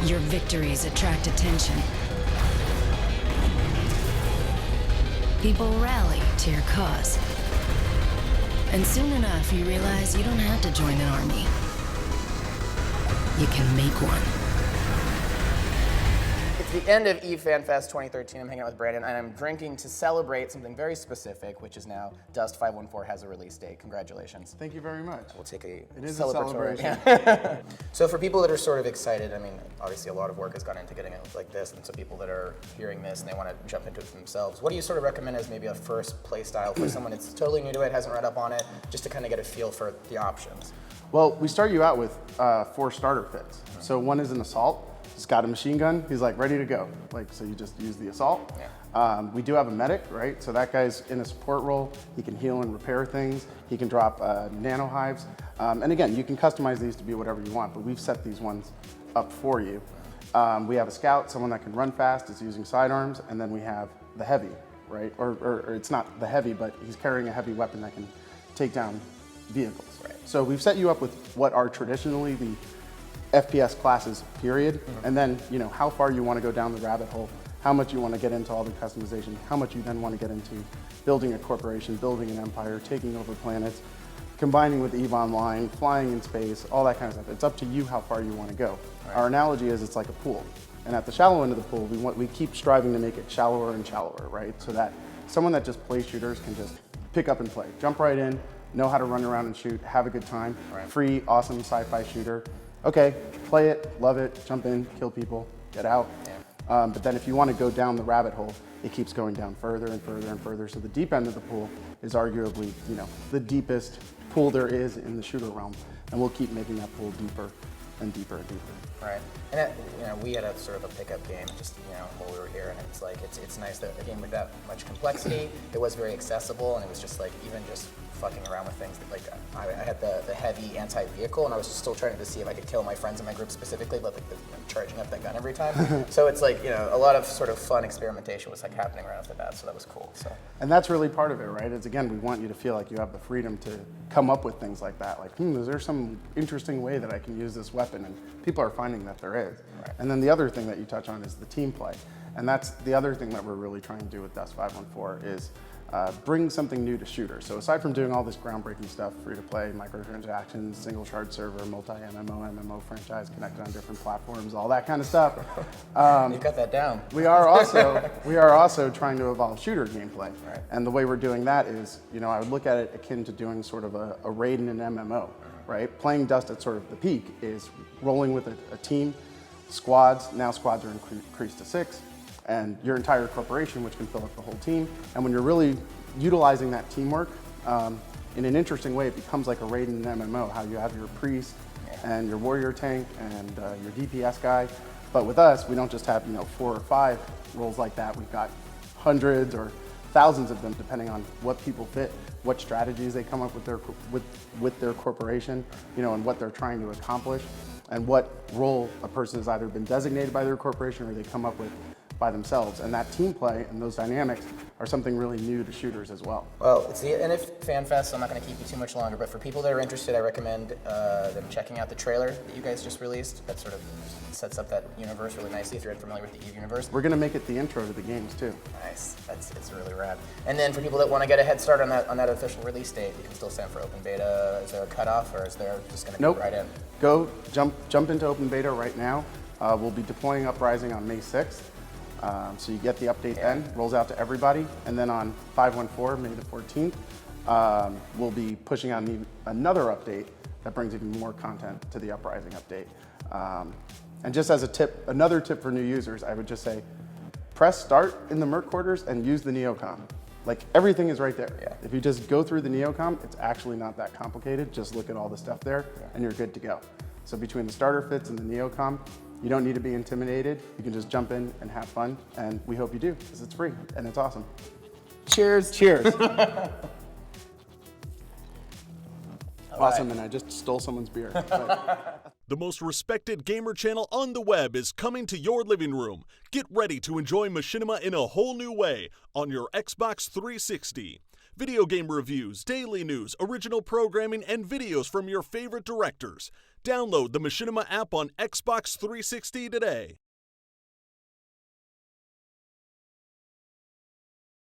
Your victories attract attention. People rally to your cause. And soon enough, you realize you don't have to join an army. You can make one. It's the end of EVE FanFest 2013. I'm hanging out with Brandon, and I'm drinking to celebrate something very specific, which is now Dust 514 has a release date. Congratulations. Thank you very much. We'll take a It is celebratory. a celebration. So for people that are sort of excited, I mean, obviously a lot of work has gone into getting it like this, and so people that are hearing this and they want to jump into it for themselves, what do you sort of recommend as maybe a first play style for someone that's totally new to it, hasn't read up on it, just to kind of get a feel for the options? Well, we start you out with 4 starter fits. So one is an assault. He's got a machine gun. He's like ready to go. Like, so you just use the assault. Yeah. We do have a medic, right? So that guy's in a support role. He can heal and repair things. He can drop nano hives. And again, you can customize these to be whatever you want, but we've set these ones up for you. We have a scout, someone that can run fast, is using sidearms, and then we have the heavy, right? Or it's not the heavy, but he's carrying a heavy weapon that can take down vehicles. Right. So we've set you up with what are traditionally the FPS classes, period. And then, you know, how far you want to go down the rabbit hole, how much you want to get into all the customization, how much you then want to get into building a corporation, building an empire, taking over planets, combining with EVE Online, flying in space, all that kind of stuff. It's up to you how far you want to go. Right. Our analogy is it's like a pool. And at the shallow end of the pool, we keep striving to make it shallower and shallower, right? So that someone that just plays shooters can just pick up and play, jump right in, know how to run around and shoot, have a good time. Right. Free, awesome sci-fi shooter. Okay, play it, love it, jump in, kill people, get out. Yeah. But then if you want to go down the rabbit hole, it keeps going down further and further and further. So the deep end of the pool is arguably, you know, the deepest pool there is in the shooter realm. And we'll keep making that pool deeper and deeper and deeper. Right, and that, you know, we had a sort of a pickup game just, you know, while we were here, and it's like, it's nice that a game with that much complexity, it was very accessible, and it was just like, even just fucking around with things, like, I had the heavy anti-vehicle, and I was still trying to see if I could kill my friends in my group specifically, but like, charging up that gun every time. So it's like, you know, a lot of sort of fun experimentation was like happening right off the bat, so that was cool. So. And that's really part of it, right? It's again, we want you to feel like you have the freedom to come up with things like that. Like, is there some interesting way that I can use this weapon? And people are finding that there is. Right. And then the other thing that you touch on is the team play. And that's the other thing that we're really trying to do with Dust 514 is bring something new to shooters. So aside from doing all this groundbreaking stuff, free to play, microtransactions, single shard server, MMO franchise connected on different platforms, all that kind of stuff. You got that down. We are also trying to evolve shooter gameplay. Right. And the way we're doing that is, you know, I would look at it akin to doing sort of a raid in an MMO, right? Playing Dust at sort of the peak is rolling with a team, squads. Now squads are increased to 6. And your entire corporation, which can fill up the whole team. And when you're really utilizing that teamwork, in an interesting way, it becomes like a raid in an MMO, how you have your priest and your warrior tank and your DPS guy. But with us, we don't just have, you know, 4 or 5 roles like that. We've got hundreds or thousands of them, depending on what people fit, what strategies they come up with their corporation, you know, and what they're trying to accomplish, and what role a person has either been designated by their corporation or they come up with by themselves. And that team play and those dynamics are something really new to shooters as well. Well, it's the NF FanFest, so I'm not going to keep you too much longer, but for people that are interested, I recommend them checking out the trailer that you guys just released. That sort of sets up that universe really nicely if you're unfamiliar with the EVE universe. We're going to make it the intro to the games too. Nice, it's really rad. And then for people that want to get a head start on that official release date, you can still sign for open beta. Is there a cutoff, or is there just going to go right in? Go jump into open beta right now. We'll be deploying Uprising on May 6th. So you get the update then, rolls out to everybody, and then on 514, May the 14th, we'll be pushing out another update that brings even more content to the Uprising update. And just as a tip, another tip for new users, I would just say, press start in the Merc quarters and use the Neocom. Like, everything is right there. Yeah. If you just go through the Neocom, it's actually not that complicated. Just look at all the stuff there, and you're good to go. So between the starter fits and the Neocom, you don't need to be intimidated. You can just jump in and have fun, and we hope you do, because it's free and it's awesome. Cheers. Cheers. Awesome, and I just stole someone's beer. The most respected gamer channel on the web is coming to your living room. Get ready to enjoy machinima in a whole new way on your Xbox 360. Video game reviews, daily news, original programming, and videos from your favorite directors. Download the Machinima app on Xbox 360 today.